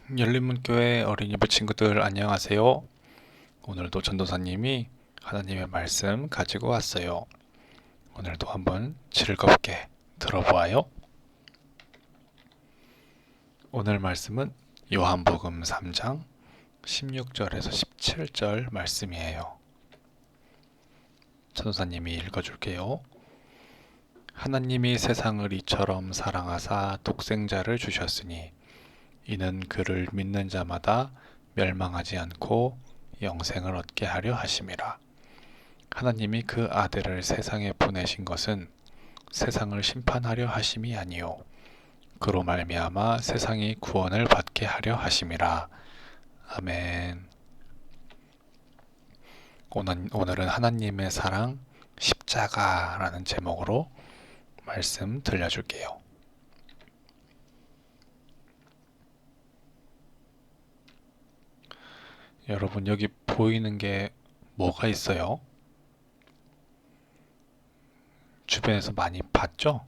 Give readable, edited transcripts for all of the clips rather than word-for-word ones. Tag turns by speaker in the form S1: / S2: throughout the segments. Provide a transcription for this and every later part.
S1: 열린문교회 어린이부 친구들 안녕하세요. 오늘도 전도사님이 하나님의 말씀 가지고 왔어요. 오늘도 한번 즐겁게 들어보아요. 오늘 말씀은 요한복음 3장 16절에서 17절 말씀이에요. 전도사님이 읽어줄게요. 하나님이 세상을 이처럼 사랑하사 독생자를 주셨으니 이는 그를 믿는 자마다 멸망하지 않고 영생을 얻게 하려 하심이라. 하나님이 그 아들을 세상에 보내신 것은 세상을 심판하려 하심이 아니요 그로 말미암아 세상이 구원을 받게 하려 하심이라. 아멘. 오늘은 하나님의 사랑 십자가라는 제목으로 말씀 들려줄게요. 여러분, 여기 보이는 게 뭐가 있어요? 주변에서 많이 봤죠?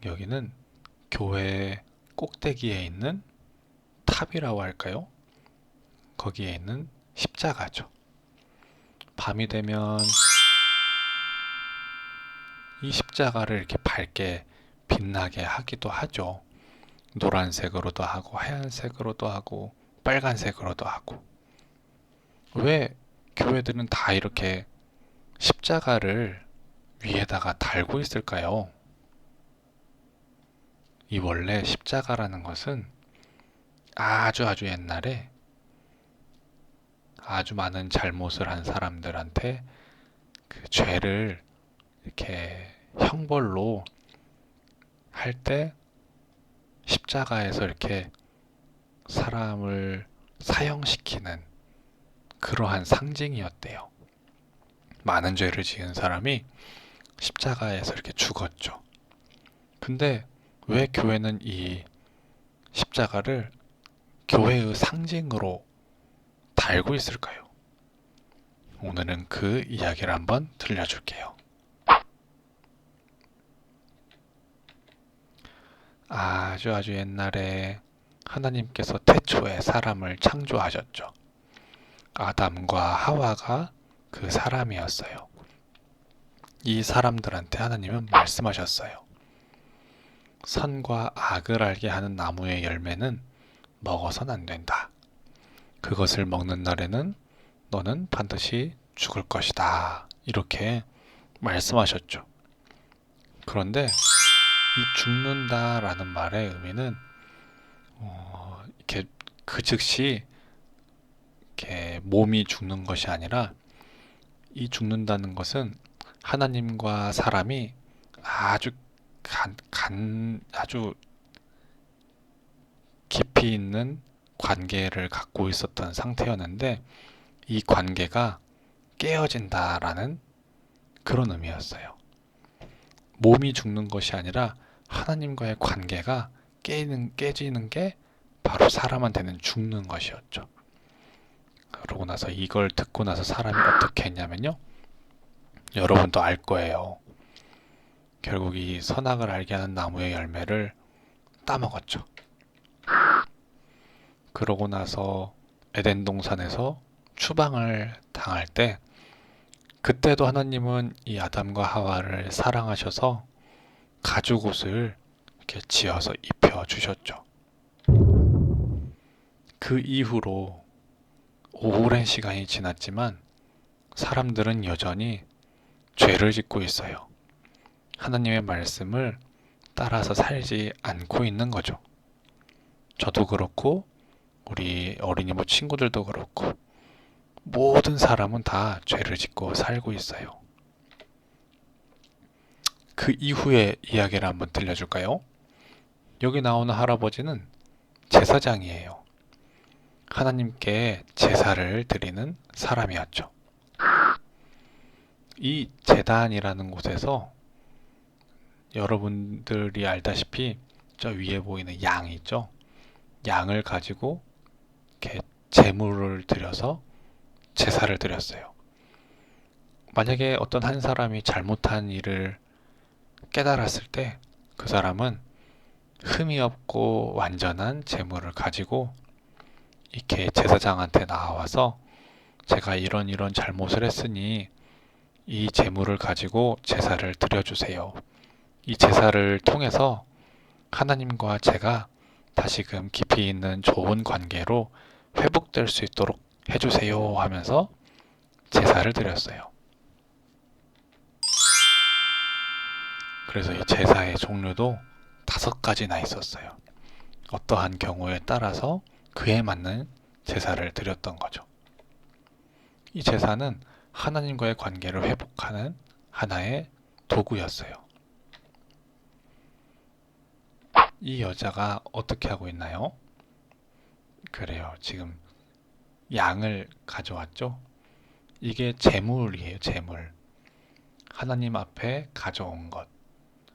S1: 여기는 교회 꼭대기에 있는 탑이라고 할까요? 거기에 있는 십자가죠. 밤이 되면 이 십자가를 이렇게 밝게 빛나게 하기도 하죠. 노란색으로도 하고 하얀색으로도 하고 빨간색으로도 하고. 왜 교회들은 다 이렇게 십자가를 위에다가 달고 있을까요? 이 원래 십자가라는 것은 아주 옛날에 아주 많은 잘못을 한 사람들한테 그 죄를 이렇게 형벌로 할 때 십자가에서 이렇게 사람을 사형시키는 그러한 상징이었대요. 많은 죄를 지은 사람이 십자가에서 이렇게 죽었죠. 근데 왜 교회는 이 십자가를 교회의 상징으로 달고 있을까요? 오늘은 그 이야기를 한번 들려줄게요. 아주 옛날에 하나님께서 태초에 사람을 창조하셨죠. 아담과 하와가 그 사람이었어요. 이 사람들한테 하나님은 말씀하셨어요. 선과 악을 알게 하는 나무의 열매는 먹어선 안 된다. 그것을 먹는 날에는 너는 반드시 죽을 것이다. 이렇게 말씀하셨죠. 그런데 이 죽는다라는 말의 의미는 이렇게 그 즉시 이렇게 몸이 죽는 것이 아니라 이 죽는다는 것은 하나님과 사람이 아주 아주 깊이 있는 관계를 갖고 있었던 상태였는데 이 관계가 깨어진다라는 그런 의미였어요. 몸이 죽는 것이 아니라 하나님과의 관계가 깨지는 게 바로 사람한테는 죽는 것이었죠. 그러고 나서 이걸 듣고 나서 사람이 어떻게 했냐면요. 여러분도 알 거예요. 결국 이 선악을 알게 하는 나무의 열매를 따먹었죠. 그러고 나서 에덴 동산에서 추방을 당할 때 그때도 하나님은 이 아담과 하와를 사랑하셔서 가죽옷을 이렇게 지어서 입혀 주셨죠. 그 이후로 오랜 시간이 지났지만 사람들은 여전히 죄를 짓고 있어요. 하나님의 말씀을 따라서 살지 않고 있는 거죠. 저도 그렇고 우리 어린이부 친구들도 그렇고 모든 사람은 다 죄를 짓고 살고 있어요. 그 이후의 이야기를 한번 들려줄까요? 여기 나오는 할아버지는 제사장이에요. 하나님께 제사를 드리는 사람이었죠. 이 제단이라는 곳에서 여러분들이 알다시피 저 위에 보이는 양 있죠? 양을 가지고 이렇게 제물을 드려서 제사를 드렸어요. 만약에 어떤 한 사람이 잘못한 일을 깨달았을 때 그 사람은 흠이 없고 완전한 제물을 가지고 이렇게 제사장한테 나와서 제가 이런 잘못을 했으니 이 제물을 가지고 제사를 드려주세요. 이 제사를 통해서 하나님과 제가 다시금 깊이 있는 좋은 관계로 회복될 수 있도록 해주세요 하면서 제사를 드렸어요. 그래서 이 제사의 종류도 5가지나 있었어요. 어떠한 경우에 따라서 그에 맞는 제사를 드렸던 거죠. 이 제사는 하나님과의 관계를 회복하는 하나의 도구였어요. 이 여자가 어떻게 하고 있나요? 그래요. 지금 양을 가져왔죠? 이게 제물이에요, 제물. 하나님 앞에 가져온 것,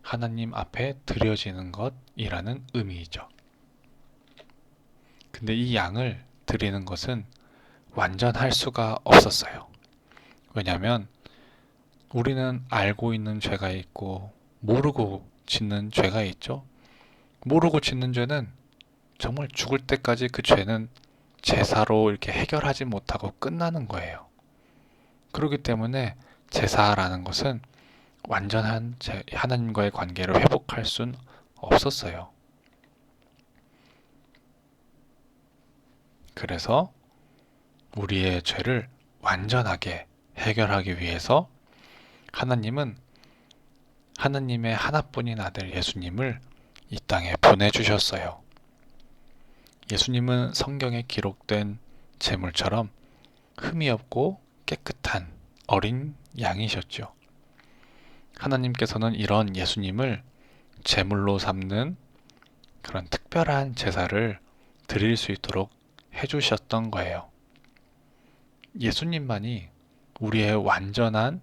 S1: 하나님 앞에 드려지는 것이라는 의미이죠. 근데 이 양을 드리는 것은 완전할 수가 없었어요. 왜냐하면 우리는 알고 있는 죄가 있고 모르고 짓는 죄가 있죠. 모르고 짓는 죄는 정말 죽을 때까지 그 죄는 제사로 이렇게 해결하지 못하고 끝나는 거예요. 그렇기 때문에 제사라는 것은 완전한 하나님과의 관계를 회복할 순 없었어요. 그래서 우리의 죄를 완전하게 해결하기 위해서 하나님은 하나님의 하나뿐인 아들 예수님을 이 땅에 보내주셨어요. 예수님은 성경에 기록된 제물처럼 흠이 없고 깨끗한 어린 양이셨죠. 하나님께서는 이런 예수님을 제물로 삼는 그런 특별한 제사를 드릴 수 있도록 해주셨던 거예요. 예수님만이 우리의 완전한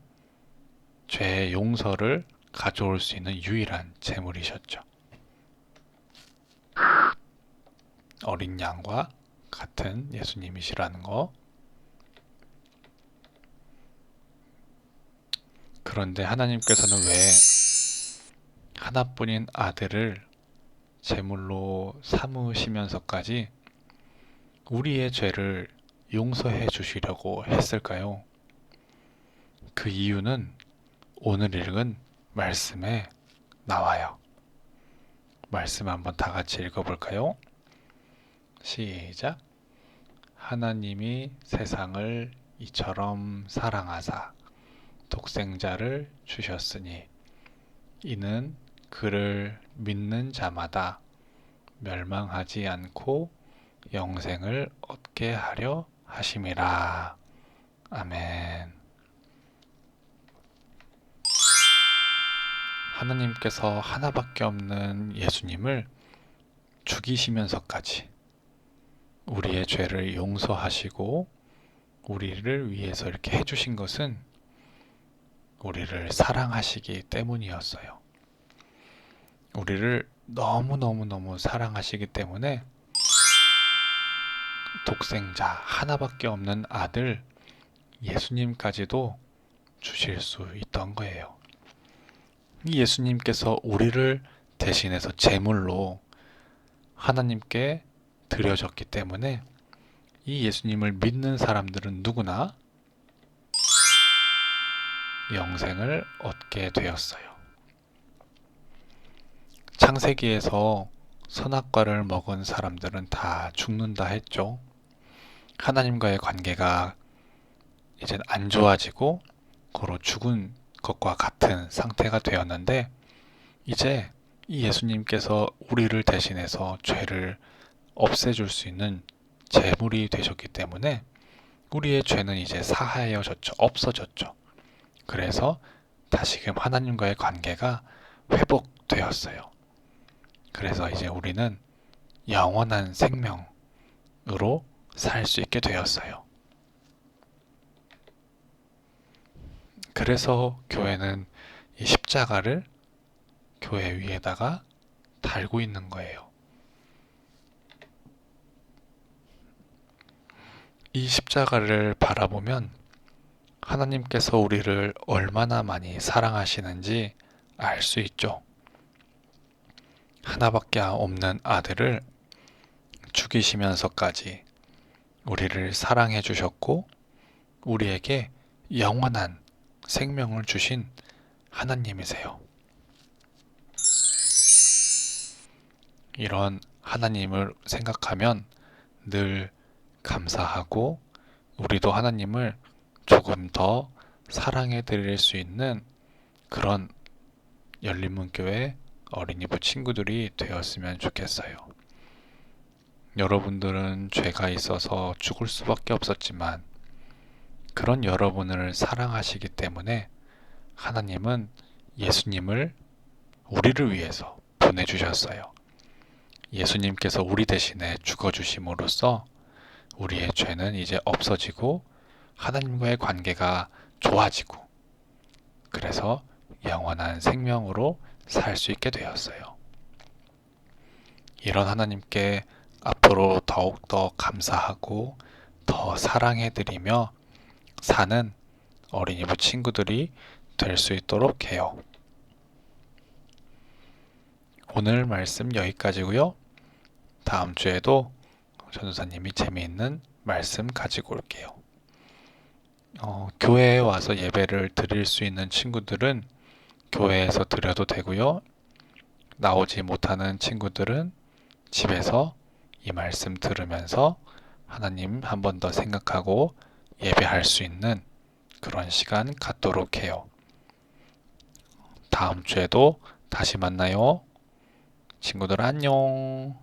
S1: 죄의 용서를 가져올 수 있는 유일한 제물이셨죠. 어린 양과 같은 예수님이시라는 거. 그런데 하나님께서는 왜 하나뿐인 아들을 제물로 삼으시면서까지 우리의 죄를 용서해 주시려고 했을까요? 그 이유는 오늘 읽은 말씀에 나와요. 말씀 한번 다 같이 읽어볼까요? 시작. 하나님이 세상을 이처럼 사랑하사 독생자를 주셨으니 이는 그를 믿는 자마다 멸망하지 않고 영생을 얻게 하려 하심이라. 아멘. 하나님께서 하나밖에 없는 예수님을 죽이시면서까지 우리의 죄를 용서하시고 우리를 위해서 이렇게 해주신 것은 우리를 사랑하시기 때문이었어요. 우리를 너무너무너무 사랑하시기 때문에 독생자 하나밖에 없는 아들 예수님까지도 주실 수 있던 거예요. 이 예수님께서 우리를 대신해서 제물로 하나님께 드려졌기 때문에 이 예수님을 믿는 사람들은 누구나 영생을 얻게 되었어요. 창세기에서 선악과를 먹은 사람들은 다 죽는다 했죠. 하나님과의 관계가 이제 안 좋아지고 고로 죽은 것과 같은 상태가 되었는데 이제 이 예수님께서 우리를 대신해서 죄를 없애줄 수 있는 제물이 되셨기 때문에 우리의 죄는 이제 사하여졌죠. 없어졌죠. 그래서 다시금 하나님과의 관계가 회복되었어요. 그래서 이제 우리는 영원한 생명으로 살 수 있게 되었어요. 그래서 교회는 이 십자가를 교회 위에다가 달고 있는 거예요. 이 십자가를 바라보면 하나님께서 우리를 얼마나 많이 사랑하시는지 알 수 있죠. 하나밖에 없는 아들을 죽이시면서까지 우리를 사랑해 주셨고 우리에게 영원한 생명을 주신 하나님이세요. 이런 하나님을 생각하면 늘 감사하고 우리도 하나님을 조금 더 사랑해 드릴 수 있는 그런 열린문교회 어린이부 친구들이 되었으면 좋겠어요. 여러분들은 죄가 있어서 죽을 수밖에 없었지만 그런 여러분을 사랑하시기 때문에 하나님은 예수님을 우리를 위해서 보내주셨어요. 예수님께서 우리 대신에 죽어주심으로써 우리의 죄는 이제 없어지고 하나님과의 관계가 좋아지고 그래서 영원한 생명으로 살 수 있게 되었어요. 이런 하나님께 앞으로 더욱더 감사하고 더 사랑해드리며 사는 어린이부 친구들이 될 수 있도록 해요. 오늘 말씀 여기까지고요. 다음 주에도 전도사님이 재미있는 말씀 가지고 올게요. 교회에 와서 예배를 드릴 수 있는 친구들은 교회에서 드려도 되고요. 나오지 못하는 친구들은 집에서 이 말씀 들으면서 하나님 한 번 더 생각하고 예배할 수 있는 그런 시간 갖도록 해요. 다음 주에도 다시 만나요. 친구들 안녕.